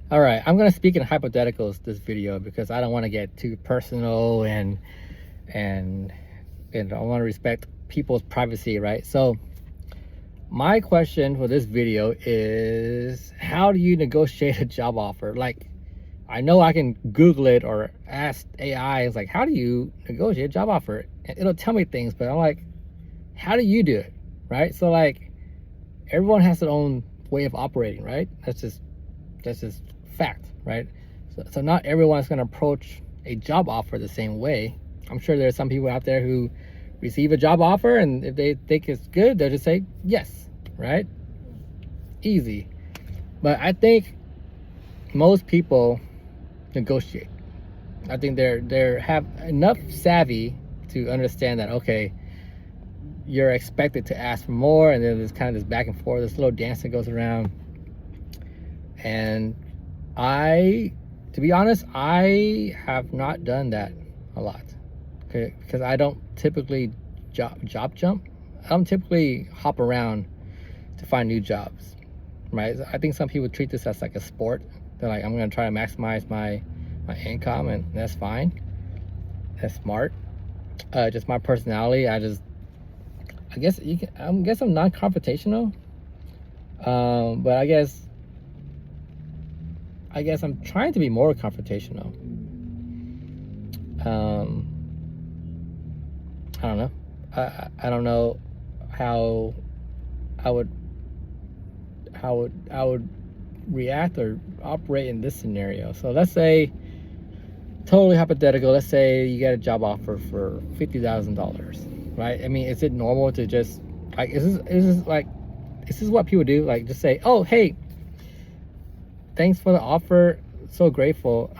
All right, I'm gonna speak in hypotheticals this video because I don't want to get too personal and and I want to respect people's privacy, right? So my question for this video is, how do you negotiate a job offer? Like, I know I can Google it or ask AI. It's like, how do you negotiate a job offer? And it'll tell me things, but I'm like, how do you do it, right? So like, everyone has their own way of operating, right? That's just fact, right? So not everyone's going to approach a job offer the same way. I'm sure there are some people out there who receive a job offer, and if they think it's good, they'll just say yes, right? Easy. But I think most people negotiate. I think they're have enough savvy to understand that, okay, you're expected to ask for more, and then there's kind of this back and forth, this little dance that goes around. And to be honest, I have not done that a lot. Okay, because I don't typically job jump. I don't typically hop around to find new jobs, right? I think some people treat this as like a sport. They're like, I'm gonna try to maximize my income, and that's fine. That's smart. Just my personality. I guess I'm non-confrontational. But I guess I'm trying to be more confrontational. Um, I don't know. I don't know how I would I would react or operate in this scenario. So let's say, totally hypothetical. Let's say you get a job offer for $50,000, right? I mean, is it normal to just like is this what people do? Like, just say, oh, hey, thanks for the offer. So grateful.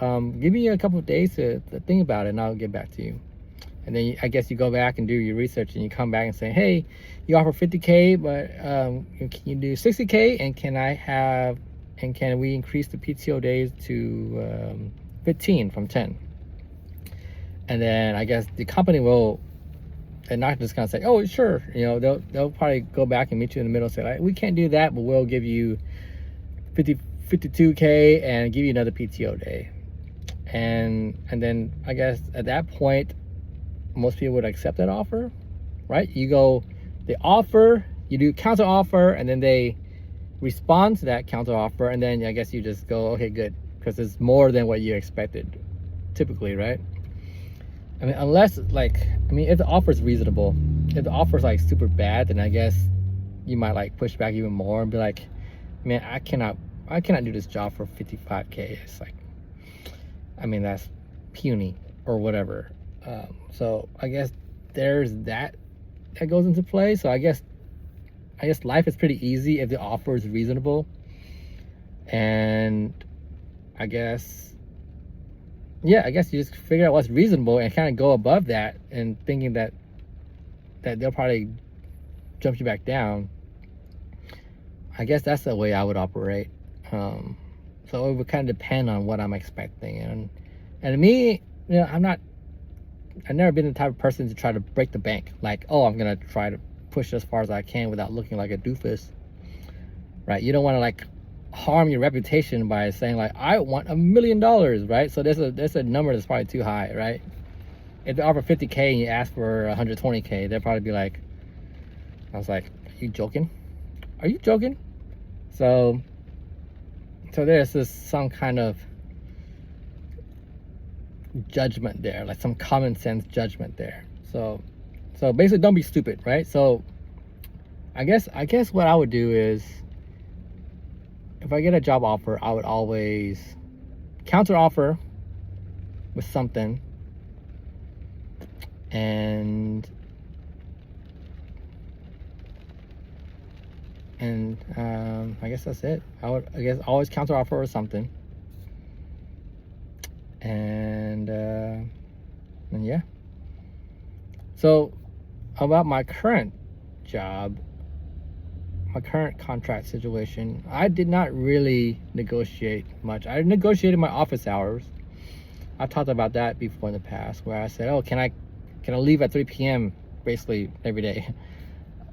Give me a couple of days to think about it, and I'll get back to you. And then I guess you go back and do your research, and you come back and say, hey, you offer 50K, but can you do 60K? And can we increase the PTO days to 15 from 10? And then I guess the company will, they're not just gonna say, oh, sure. They'll probably go back and meet you in the middle and say, like, we can't do that, but we'll give you 52K and give you another PTO day. And then I guess at that point, most people would accept that offer, right? They offer, you do counter offer, and then they respond to that counter offer, and then I guess you just go, okay, good, because it's more than what you expected, typically, right? I mean, if the offer is reasonable. If the offer is like super bad, then I guess you might like push back even more and be like, man, I cannot do this job for 55K. It's like, I mean, that's puny or whatever. So I guess there's that goes into play. So I guess life is pretty easy if the offer is reasonable. And I guess you just figure out what's reasonable and kind of go above that, and thinking that they'll probably jump you back down. I guess that's the way I would operate. So it would kind of depend on what I'm expecting. And me, I've never been the type of person to try to break the bank. Like, oh, I'm gonna try to push as far as I can without looking like a doofus, right? You don't want to like harm your reputation by saying like, I want $1 million, right? So there's a number that's probably too high, right? If they offer 50K and you ask for 120K, they'll probably be like, I was like, are you joking? Are you joking? So there's some kind of judgment there, like some common sense judgment there. So basically, don't be stupid, right? So I guess what I would do is, if I get a job offer, I would always counter offer with something, and I guess that's it. I would always counter offer with something, and yeah. So about my current job, my current contract situation, I did not really negotiate much. I negotiated my office hours. I've talked about that before in the past, where I said, oh, can I leave at 3 p.m. basically every day.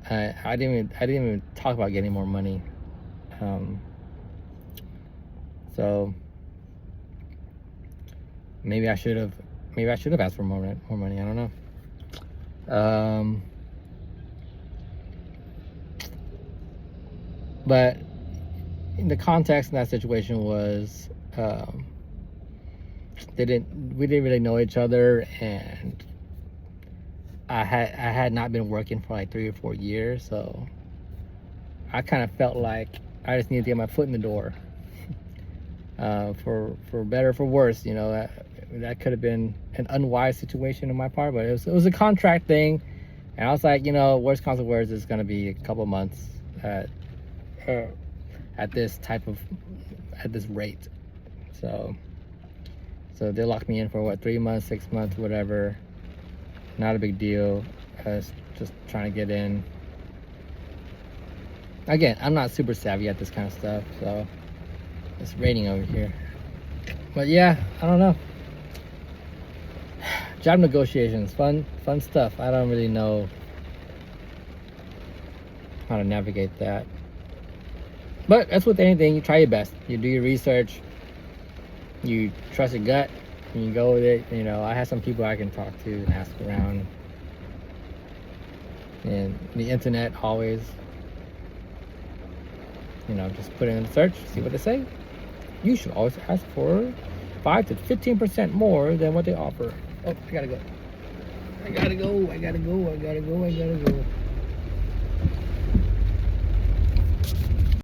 I didn't even talk about getting more money. So maybe I should have asked for more money. I don't know. But in the context in that situation was, we didn't really know each other, and I had not been working for like 3 or 4 years, so I kind of felt like I just needed to get my foot in the door. For better or for worse, you know, that could have been an unwise situation on my part, but it was a contract thing, and I was like, you know, worst comes to worst, it's gonna be a couple months at this rate. So they locked me in for what, 3 months, 6 months, whatever. Not a big deal. I was just trying to get in. Again, I'm not super savvy at this kind of stuff, so it's raining over here. But yeah, I don't know. Job negotiations, fun stuff. I don't really know how to navigate that. But that's with anything, you try your best. You do your research, you trust your gut, and you go with it. You know, I have some people I can talk to and ask around. And the internet always, you know, just put it in the search, see what they say. You should always ask for 5 to 15% more than what they offer. Oh, I gotta go.